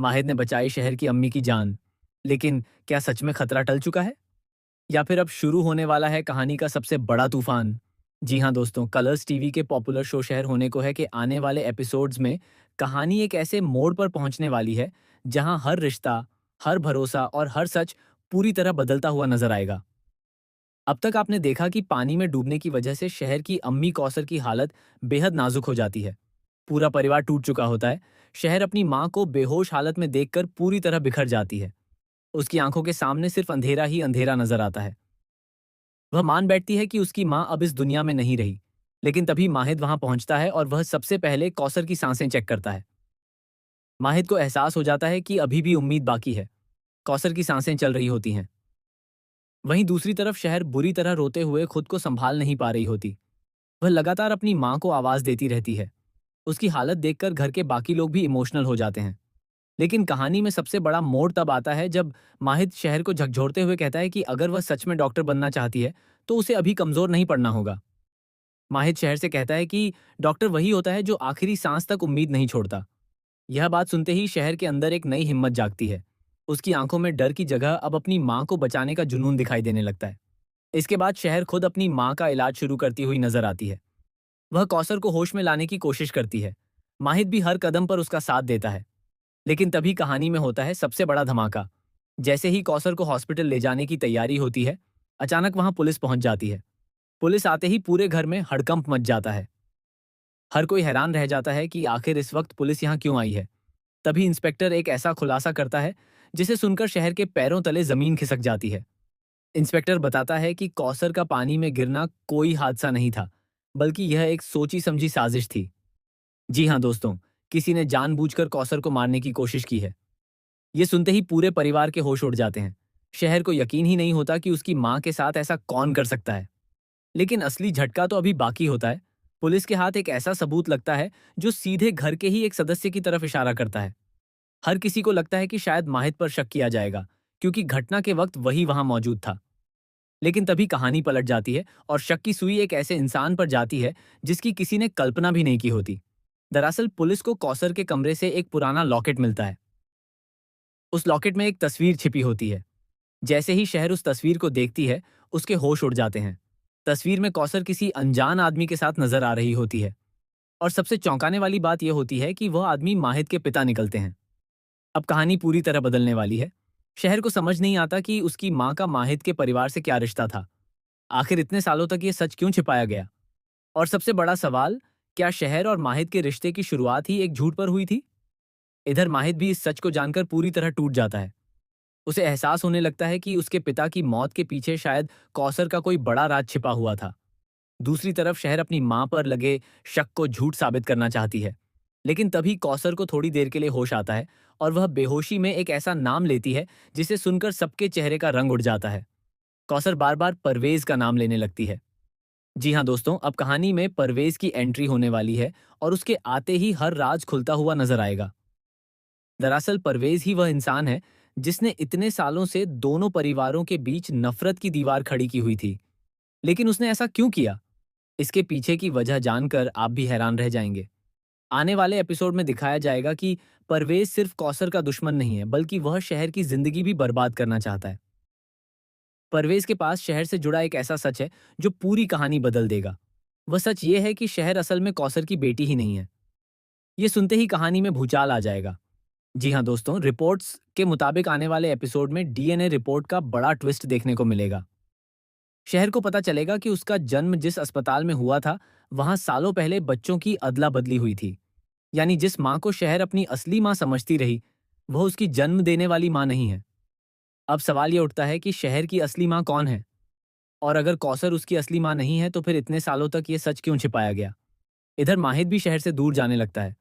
माहिद ने बचाई शहर की अम्मी की जान। लेकिन क्या सच में खतरा टल चुका है? या फिर अब शुरू होने वाला है कहानी का सबसे बड़ा तूफान? जी हाँ दोस्तों, कलर्स टीवी के पॉपुलर शो शहर होने को है कि आने वाले एपिसोड्स में कहानी एक ऐसे मोड़ पर पहुंचने वाली है जहां हर रिश्ता, हर भरोसा और हर सच पूरी तरह बदलता हुआ नजर आएगा। अब तक आपने देखा कि पानी में डूबने की वजह से शहर की अम्मी कौसर की हालत बेहद नाजुक हो जाती है। पूरा परिवार टूट चुका होता है। शहर अपनी माँ को बेहोश हालत में देखकर पूरी तरह बिखर जाती है। उसकी आंखों के सामने सिर्फ अंधेरा ही अंधेरा नजर आता है। वह मान बैठती है कि उसकी माँ अब इस दुनिया में नहीं रही। लेकिन तभी माहिद वहां पहुंचता है और वह सबसे पहले कौसर की सांसें चेक करता है। माहिद को एहसास हो जाता है कि अभी भी उम्मीद बाकी है। कौसर की सांसें चल रही होती हैं। वहीं दूसरी तरफ शहर बुरी तरह रोते हुए खुद को संभाल नहीं पा रही होती। वह लगातार अपनी माँ को आवाज देती रहती है। उसकी हालत देखकर घर के बाकी लोग भी इमोशनल हो जाते हैं। लेकिन कहानी में सबसे बड़ा मोड़ तब आता है जब माहिद शहर को झकझोरते हुए कहता है कि अगर वह सच में डॉक्टर बनना चाहती है तो उसे अभी कमजोर नहीं पड़ना होगा। माहिद शहर से कहता है कि डॉक्टर वही होता है जो आखिरी सांस तक उम्मीद नहीं छोड़ता। यह बात सुनते ही शहर के अंदर एक नई हिम्मत जागती है। उसकी आंखों में डर की जगह अब अपनी माँ को बचाने का जुनून दिखाई देने लगता है। इसके बाद शहर खुद अपनी माँ का इलाज शुरू करती हुई नजर आती है। वह कौसर को होश में लाने की कोशिश करती है। माहिद भी हर कदम पर उसका साथ देता है। लेकिन तभी कहानी में होता है सबसे बड़ा धमाका। जैसे ही कौसर को हॉस्पिटल ले जाने की तैयारी होती है, अचानक वहां पुलिस पहुंच जाती है। पुलिस आते ही पूरे घर में हड़कंप मच जाता है। हर कोई हैरान रह जाता है कि आखिर इस वक्त पुलिस यहाँ क्यों आई है। तभी इंस्पेक्टर एक ऐसा खुलासा करता है जिसे सुनकर शहर के पैरों तले जमीन खिसक जाती है। इंस्पेक्टर बताता है कि कौसर का पानी में गिरना कोई हादसा नहीं था, बल्कि यह एक सोची समझी साजिश थी। जी हाँ दोस्तों, किसी ने जानबूझकर कौसर को मारने की कोशिश की है। ये सुनते ही पूरे परिवार के होश उड़ जाते हैं। शहर को यकीन ही नहीं होता कि उसकी माँ के साथ ऐसा कौन कर सकता है। लेकिन असली झटका तो अभी बाकी होता है। पुलिस के हाथ एक ऐसा सबूत लगता है जो सीधे घर के ही एक सदस्य की तरफ इशारा करता है। हर किसी को लगता है कि शायद माहिद पर शक किया जाएगा, क्योंकि घटना के वक्त वही वहां मौजूद था। लेकिन तभी कहानी पलट जाती है और शक की सुई एक ऐसे इंसान पर जाती है जिसकी किसी ने कल्पना भी नहीं की होती। दरअसल पुलिस को कौसर के कमरे से एक पुराना लॉकेट मिलता है। उस लॉकेट में एक तस्वीर छिपी होती है। जैसे ही शहर उस तस्वीर को देखती है, उसके होश उड़ जाते हैं। तस्वीर में कौसर किसी अनजान आदमी के साथ नजर आ रही होती है। और सबसे चौंकाने वाली बात यह होती है कि वह आदमी माहिद के पिता निकलते हैं। अब कहानी पूरी तरह बदलने वाली है। शहर को समझ नहीं आता कि उसकी माँ का माहिद के परिवार से क्या रिश्ता था। आखिर इतने सालों तक ये सच क्यों छिपाया गया? और सबसे बड़ा सवाल, क्या शहर और माहिद के रिश्ते की शुरुआत ही एक झूठ पर हुई थी? इधर माहिद भी इस सच को जानकर पूरी तरह टूट जाता है। उसे एहसास होने लगता है कि उसके पिता की मौत के पीछे शायद कौसर का कोई बड़ा राज छिपा हुआ था। दूसरी तरफ शहर अपनी मां पर लगे शक को झूठ साबित करना चाहती है। लेकिन तभी कौसर को थोड़ी देर के लिए होश आता है और वह बेहोशी में एक ऐसा नाम लेती है जिसे सुनकर सबके चेहरे का रंग उड़ जाता है। कौसर बार बार परवेज का नाम लेने लगती है। जी हाँ दोस्तों, अब कहानी में परवेज की एंट्री होने वाली है और उसके आते ही हर राज खुलता हुआ नजर आएगा। दरअसल परवेज ही वह इंसान है जिसने इतने सालों से दोनों परिवारों के बीच नफरत की दीवार खड़ी की हुई थी। लेकिन उसने ऐसा क्यों किया? इसके पीछे की वजह जानकर आप भी हैरान रह जाएंगे। आने वाले एपिसोड में दिखाया जाएगा कि परवेज सिर्फ कौसर का दुश्मन नहीं है, बल्कि वह शहर की जिंदगी भी बर्बाद करना चाहता है। परवेज के पास शहर से जुड़ा एक ऐसा सच है जो पूरी कहानी बदल देगा। वह सच ये है कि शहर असल में कौसर की बेटी ही नहीं है। ये सुनते ही कहानी में भूचाल आ जाएगा। जी हाँ दोस्तों, रिपोर्ट्स के मुताबिक आने वाले एपिसोड में डीएनए रिपोर्ट का बड़ा ट्विस्ट देखने को मिलेगा। शहर को पता चलेगा कि उसका जन्म जिस अस्पताल में हुआ था, वहां सालों पहले बच्चों की अदला बदली हुई थी। यानी जिस माँ को शहर अपनी असली माँ समझती रही, वह उसकी जन्म देने वाली माँ नहीं है। अब सवाल यह उठता है कि शहर की असली माँ कौन है? और अगर कौसर उसकी असली माँ नहीं है तो फिर इतने सालों तक ये सच क्यों छिपाया गया? इधर माहिद भी शहर से दूर जाने लगता है।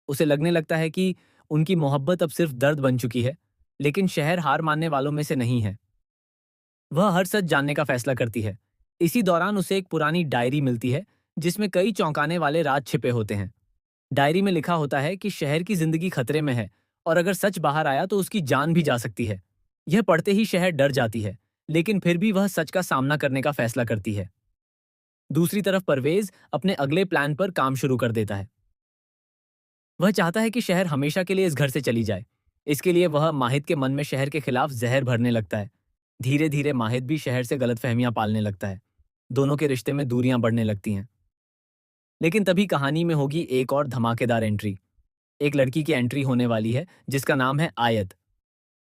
उसे लगने लगता है कि उनकी मोहब्बत अब सिर्फ दर्द बन चुकी है। लेकिन शहर हार मानने वालों में से नहीं है। वह हर सच जानने का फैसला करती है। इसी दौरान उसे एक पुरानी डायरी मिलती है जिसमें कई चौंकाने वाले राज छिपे होते हैं। डायरी में लिखा होता है कि शहर की जिंदगी खतरे में है और अगर सच बाहर आया तो उसकी जान भी जा सकती है। यह पढ़ते ही शहर डर जाती है, लेकिन फिर भी वह सच का सामना करने का फैसला करती है। दूसरी तरफ परवेज अपने अगले प्लान पर काम शुरू कर देता है। वह चाहता है कि शहर हमेशा के लिए इस घर से चली जाए। इसके लिए वह माहिद के मन में शहर के खिलाफ जहर भरने लगता है। धीरे धीरे माहिद भी शहर से गलतफहमियां पालने लगता है। दोनों के रिश्ते में दूरियां बढ़ने लगती हैं। लेकिन तभी कहानी में होगी एक और धमाकेदार एंट्री। एक लड़की की एंट्री होने वाली है जिसका नाम है आयत।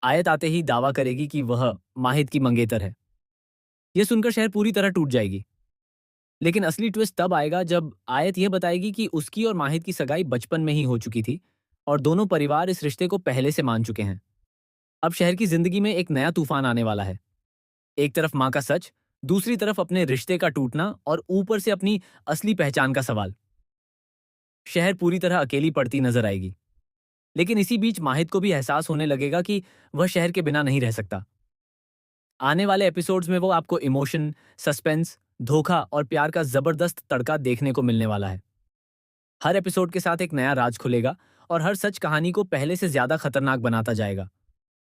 आयत आते ही दावा करेगी कि वह माहिद की मंगेतर है। यह सुनकर शहर पूरी तरह टूट जाएगी। लेकिन असली ट्विस्ट तब आएगा जब आयत यह बताएगी कि उसकी और माहिद की सगाई बचपन में ही हो चुकी थी और दोनों परिवार इस रिश्ते को पहले से मान चुके हैं। अब शहर की जिंदगी में एक नया तूफान आने वाला है। एक तरफ माँ का सच, दूसरी तरफ अपने रिश्ते का टूटना और ऊपर से अपनी असली पहचान का सवाल। शहर पूरी तरह अकेली पड़ती नजर आएगी। लेकिन इसी बीच माहिद को भी एहसास होने लगेगा कि वह शहर के बिना नहीं रह सकता। आने वाले एपिसोड्स में वो आपको इमोशन, सस्पेंस, धोखा और प्यार का जबरदस्त तड़का देखने को मिलने वाला है। हर एपिसोड के साथ एक नया राज खुलेगा और हर सच कहानी को पहले से ज्यादा खतरनाक बनाता जाएगा।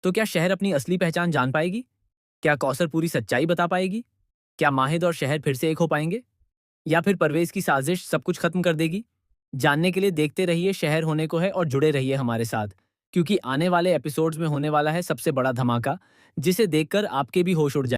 तो क्या शहर अपनी असली पहचान जान पाएगी? क्या कौसर पूरी सच्चाई बता पाएगी? क्या माहिद और शहर फिर से एक हो पाएंगे? या फिर परवेज की साजिश सब कुछ खत्म कर देगी? जानने के लिए देखते रहिए शहर होने को है और जुड़े रहिए हमारे साथ, क्योंकि आने वाले एपिसोड्स में होने वाला है सबसे बड़ा धमाका, जिसे देखकर आपके भी होश उड़ जाए।